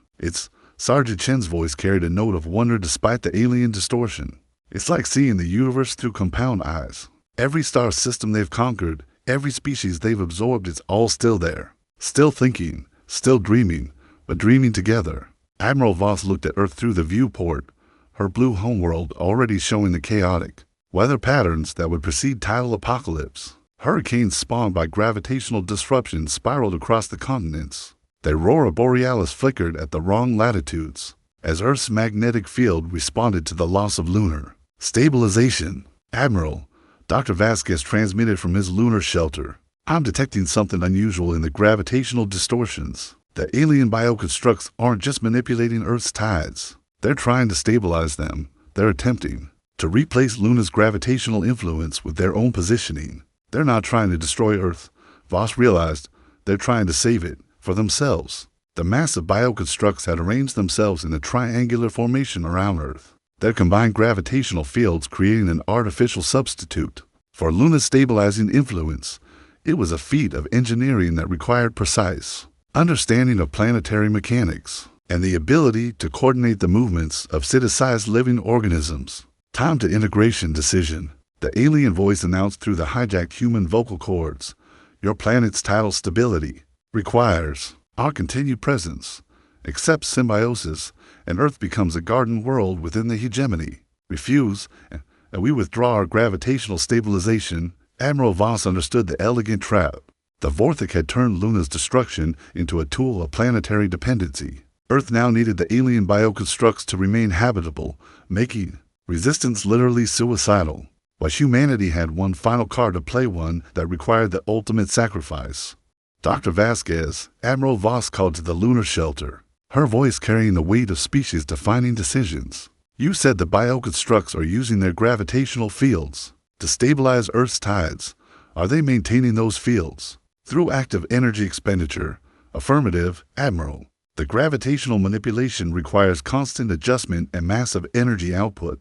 Sergeant Chen's voice carried a note of wonder despite the alien distortion. "It's like seeing the universe through compound eyes. Every star system they've conquered, every species they've absorbed, it's all still there. Still thinking, still dreaming, but dreaming together." Admiral Voss looked at Earth through the viewport, her blue homeworld already showing the chaotic weather patterns that would precede tidal apocalypse. Hurricanes spawned by gravitational disruption spiraled across the continents. The aurora borealis flickered at the wrong latitudes as Earth's magnetic field responded to the loss of lunar stabilization. "Admiral," Dr. Vasquez transmitted from his lunar shelter, "I'm detecting something unusual in the gravitational distortions. The alien bioconstructs aren't just manipulating Earth's tides. They're trying to stabilize them. They're attempting to replace Luna's gravitational influence with their own positioning. They're not trying to destroy Earth," Voss realized. "They're trying to save it for themselves." The massive bioconstructs had arranged themselves in a triangular formation around Earth, their combined gravitational fields creating an artificial substitute for Luna's stabilizing influence. It was a feat of engineering that required precise understanding of planetary mechanics and the ability to coordinate the movements of city-sized living organisms. "Time to integration decision," the alien voice announced through the hijacked human vocal cords. "Your planet's tidal stability requires our continued presence. Accept symbiosis, and Earth becomes a garden world within the hegemony. Refuse, and we withdraw our gravitational stabilization." Admiral Voss understood the elegant trap. The Vorthic had turned Luna's destruction into a tool of planetary dependency. Earth now needed the alien bioconstructs to remain habitable, making resistance literally suicidal. But humanity had one final card to play, one that required the ultimate sacrifice. "Dr. Vasquez," Admiral Voss called to the lunar shelter, her voice carrying the weight of species-defining decisions. "You said the bioconstructs are using their gravitational fields to stabilize Earth's tides. Are they maintaining those fields through active energy expenditure?" "Affirmative, Admiral. The gravitational manipulation requires constant adjustment and massive energy output.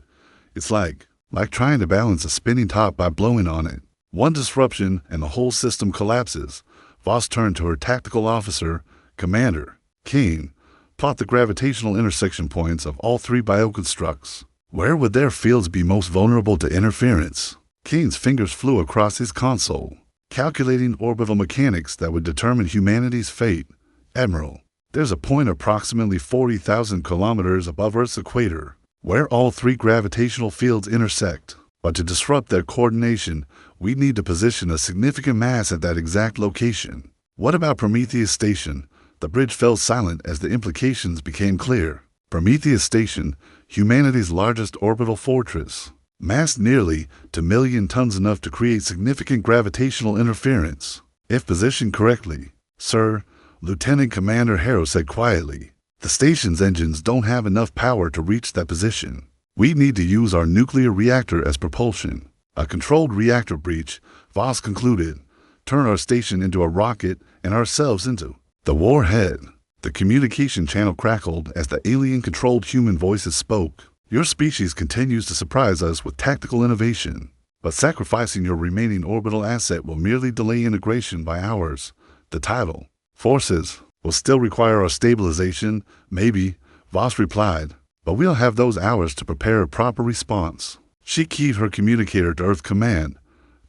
It's like trying to balance a spinning top by blowing on it. One disruption and the whole system collapses." Voss turned to her tactical officer. "Commander Kane, plot the gravitational intersection points of all 3 bioconstructs. Where would their fields be most vulnerable to interference?" Kane's fingers flew across his console, calculating orbital mechanics that would determine humanity's fate. "Admiral, there's a point approximately 40,000 kilometers above Earth's equator where all 3 gravitational fields intersect. But to disrupt their coordination, we need to position a significant mass at that exact location." "What about Prometheus Station?" The bridge fell silent as the implications became clear. Prometheus Station, humanity's largest orbital fortress, massed nearly 2,000,000 tons, enough to create significant gravitational interference. "If positioned correctly, sir," Lieutenant Commander Harrow said quietly, "the station's engines don't have enough power to reach that position. We need to use our nuclear reactor as propulsion." "A controlled reactor breach," Voss concluded. "Turn our station into a rocket and ourselves into the warhead." The communication channel crackled as the alien-controlled human voices spoke. "Your species continues to surprise us with tactical innovation, but sacrificing your remaining orbital asset will merely delay integration by hours. The tidal forces will still require our stabilization." "Maybe," Voss replied, "but we'll have those hours to prepare a proper response." She keyed her communicator to Earth Command.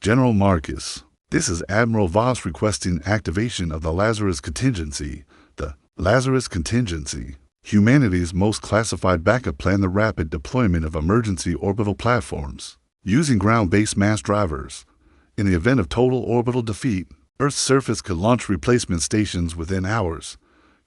"General Marcus, this is Admiral Voss requesting activation of the Lazarus contingency." The Lazarus contingency, humanity's most classified backup plan, the rapid deployment of emergency orbital platforms using ground-based mass drivers. In the event of total orbital defeat, Earth's surface could launch replacement stations within hours.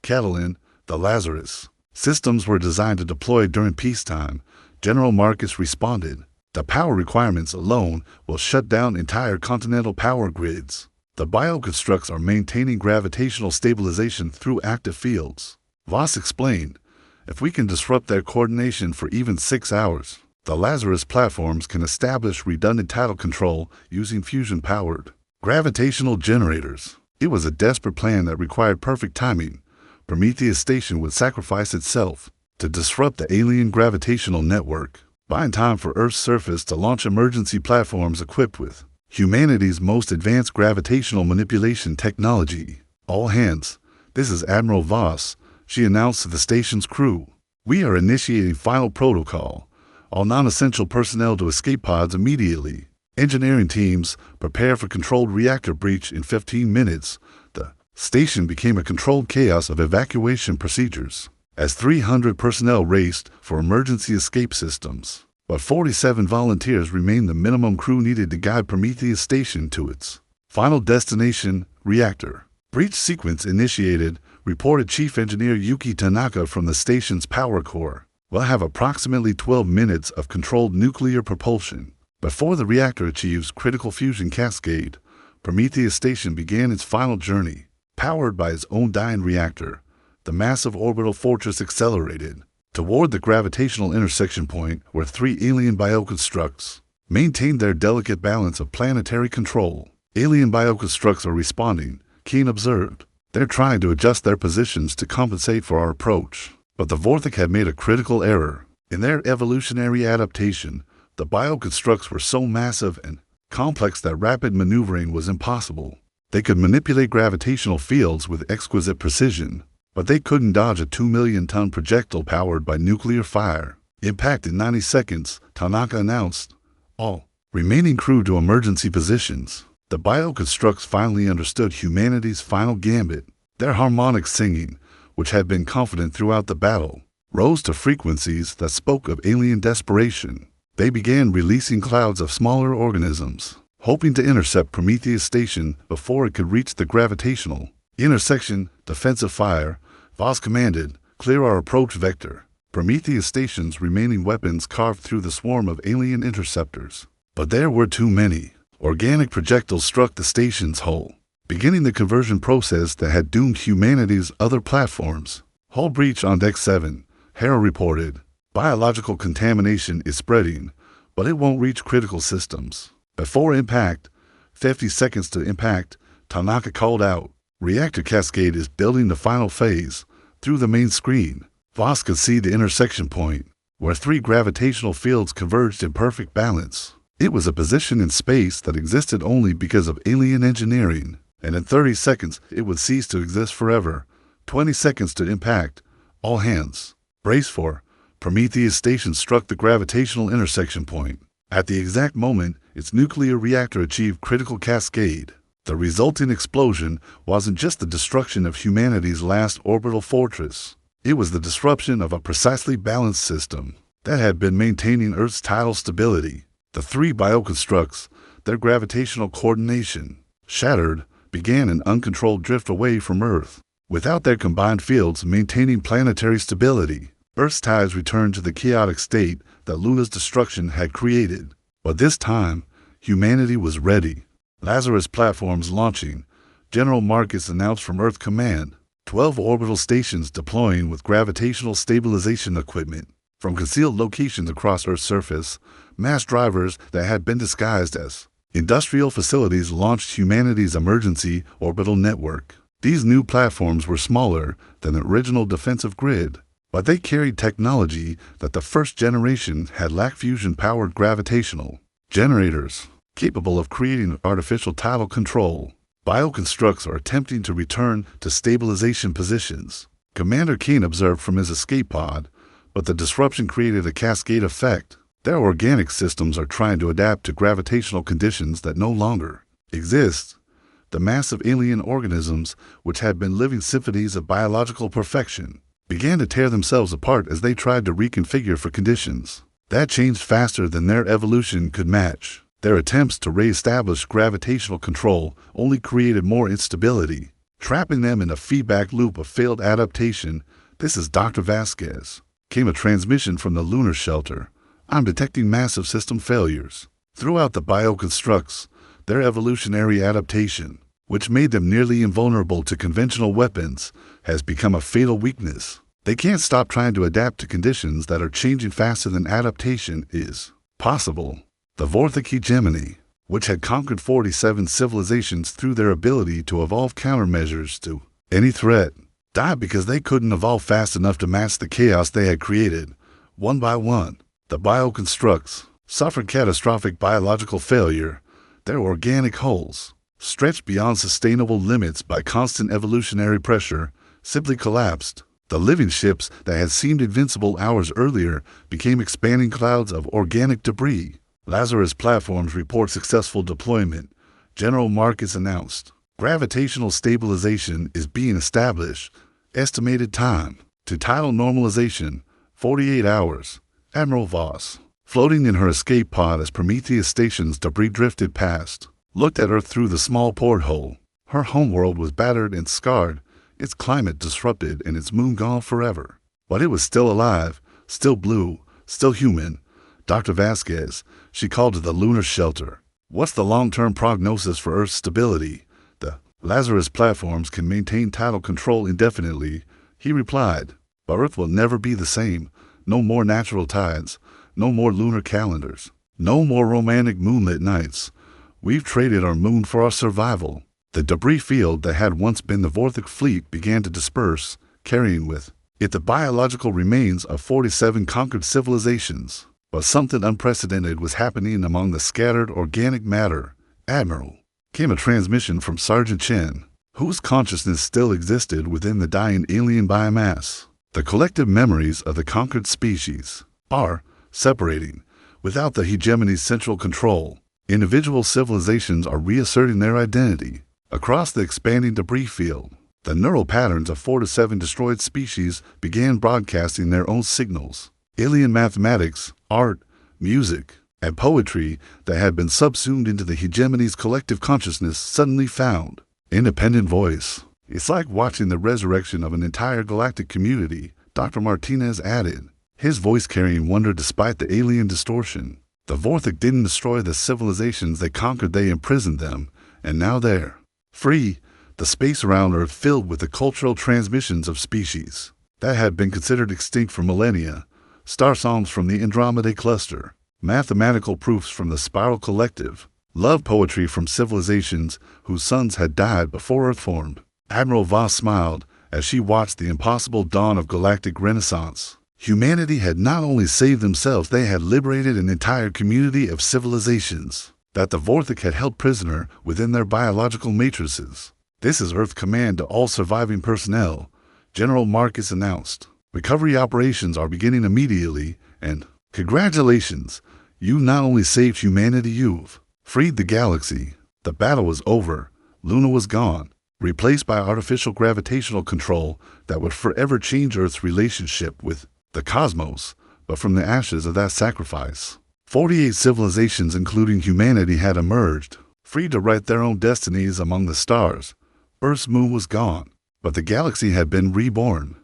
"Catalin, the Lazarus systems were designed to deploy during peacetime," General Marcus responded. The power requirements alone will shut down entire continental power grids. The bioconstructs are maintaining gravitational stabilization through active fields. Voss explained, if we can disrupt their coordination for even 6 hours, the Lazarus platforms can establish redundant tidal control using fusion-powered gravitational generators. It was a desperate plan that required perfect timing. Prometheus Station would sacrifice itself to disrupt the alien gravitational network, buying time for Earth's surface to launch emergency platforms equipped with humanity's most advanced gravitational manipulation technology. All hands, this is Admiral Voss, she announced to the station's crew. We are initiating final protocol. All non-essential personnel to escape pods immediately. Engineering teams prepare for controlled reactor breach in 15 minutes. The station became a controlled chaos of evacuation procedures as 300 personnel raced for emergency escape systems. But 47 volunteers remained the minimum crew needed to guide Prometheus Station to its final destination, reactor. Breach sequence initiated, reported Chief Engineer Yuki Tanaka from the station's power core. We'll have approximately 12 minutes of controlled nuclear propulsion. Before the reactor achieves critical fusion cascade, Prometheus Station began its final journey. Powered by its own dying reactor, the massive orbital fortress accelerated toward the gravitational intersection point where 3 alien bioconstructs maintained their delicate balance of planetary control. Alien bioconstructs are responding, Keen observed. They're trying to adjust their positions to compensate for our approach. But the Vorthok had made a critical error. In their evolutionary adaptation, the bioconstructs were so massive and complex that rapid maneuvering was impossible. They could manipulate gravitational fields with exquisite precision, but they couldn't dodge a 2-million-ton projectile powered by nuclear fire. Impact in 90 seconds, Tanaka announced. All remaining crew to emergency positions. The bioconstructs finally understood humanity's final gambit. Their harmonic singing, which had been confident throughout the battle, rose to frequencies that spoke of alien desperation. They began releasing clouds of smaller organisms, hoping to intercept Prometheus Station before it could reach the gravitational intersection. Defensive fire, Voss commanded, clear our approach vector. Prometheus Station's remaining weapons carved through the swarm of alien interceptors. But there were too many. Organic projectiles struck the station's hull, beginning the conversion process that had doomed humanity's other platforms. Hull breach on Deck 7, Hera reported. Biological contamination is spreading, but it won't reach critical systems. Before impact, 50 seconds to impact, Tanaka called out. Reactor cascade is building the final phase. Through the main screen, Voss could see the intersection point, where 3 gravitational fields converged in perfect balance. It was a position in space that existed only because of alien engineering, and in 30 seconds it would cease to exist forever. 20 seconds to impact. All hands, brace for. Prometheus Station struck the gravitational intersection point. At the exact moment, its nuclear reactor achieved critical cascade. The resulting explosion wasn't just the destruction of humanity's last orbital fortress. It was the disruption of a precisely balanced system that had been maintaining Earth's tidal stability. The 3 bioconstructs, their gravitational coordination shattered, began an uncontrolled drift away from Earth. Without their combined fields maintaining planetary stability, Earth's tides returned to the chaotic state that Luna's destruction had created. But this time, humanity was ready. Lazarus platforms launching, General Marcus announced from Earth Command. 12 orbital stations deploying with gravitational stabilization equipment. From concealed locations across Earth's surface, mass drivers that had been disguised as industrial facilities launched humanity's emergency orbital network. These new platforms were smaller than the original defensive grid, but they carried technology that the first generation had lacked: fusion-powered gravitational generators, capable of creating artificial tidal control. Bioconstructs are attempting to return to stabilization positions, Commander Keen observed from his escape pod, but the disruption created a cascade effect. Their organic systems are trying to adapt to gravitational conditions that no longer exist. The massive alien organisms, which had been living symphonies of biological perfection, began to tear themselves apart as they tried to reconfigure for conditions that changed faster than their evolution could match. Their attempts to re-establish gravitational control only created more instability, trapping them in a feedback loop of failed adaptation. This is Dr. Vasquez. Came a transmission from the lunar shelter. I'm detecting massive system failures. Throughout the bioconstructs, their evolutionary adaptation, which made them nearly invulnerable to conventional weapons, has become a fatal weakness. They can't stop trying to adapt to conditions that are changing faster than adaptation is possible. The Vorthic hegemony, which had conquered 47 civilizations through their ability to evolve countermeasures to any threat, died because they couldn't evolve fast enough to match the chaos they had created. One by one, the bioconstructs suffered catastrophic biological failure. Their organic hulls, stretched beyond sustainable limits by constant evolutionary pressure, simply collapsed. The living ships that had seemed invincible hours earlier became expanding clouds of organic debris. Lazarus platforms report successful deployment. General Marcus announced. Gravitational stabilization is being established. Estimated time to tidal normalization, 48 hours. Admiral Voss, floating in her escape pod as Prometheus Station's debris drifted past, looked at Earth through the small porthole. Her homeworld was battered and scarred, its climate disrupted and its moon gone forever. But it was still alive, still blue, still human. Dr. Vasquez, she called to the lunar shelter. What's the long-term prognosis for Earth's stability? The Lazarus platforms can maintain tidal control indefinitely, he replied. But Earth will never be the same. No more natural tides, no more lunar calendars, no more romantic moonlit nights. We've traded our moon for our survival. The debris field that had once been the Vorthic fleet began to disperse, carrying with it the biological remains of 47 conquered civilizations. But something unprecedented was happening among the scattered organic matter. Admiral, came a transmission from Sergeant Chen, whose consciousness still existed within the dying alien biomass. The collective memories of the conquered species are separating. Without the hegemony's central control, individual civilizations are reasserting their identity. Across the expanding debris field, the neural patterns of 4 to 7 destroyed species began broadcasting their own signals. Alien mathematics, art, music, and poetry that had been subsumed into the hegemony's collective consciousness suddenly found independent voice. It's like watching the resurrection of an entire galactic community, Dr. Martinez added, his voice carrying wonder despite the alien distortion. The Vorthic didn't destroy the civilizations they conquered, they imprisoned them, and now they're free, the space around Earth filled with the cultural transmissions of species that had been considered extinct for millennia, star songs from the Andromedae cluster, mathematical proofs from the Spiral Collective, love poetry from civilizations whose sons had died before Earth formed. Admiral Voss smiled as she watched the impossible dawn of galactic renaissance. Humanity had not only saved themselves, they had liberated an entire community of civilizations that the Vorthic had held prisoner within their biological matrices. This is Earth command to all surviving personnel, General Marcus announced. Recovery operations are beginning immediately, and congratulations, you not only saved humanity, you've freed the galaxy. The battle was over. Luna was gone, replaced by artificial gravitational control that would forever change Earth's relationship with the cosmos. But from the ashes of that sacrifice, 48 civilizations, including humanity, had emerged, free to write their own destinies among the stars. Earth's moon was gone, but the galaxy had been reborn.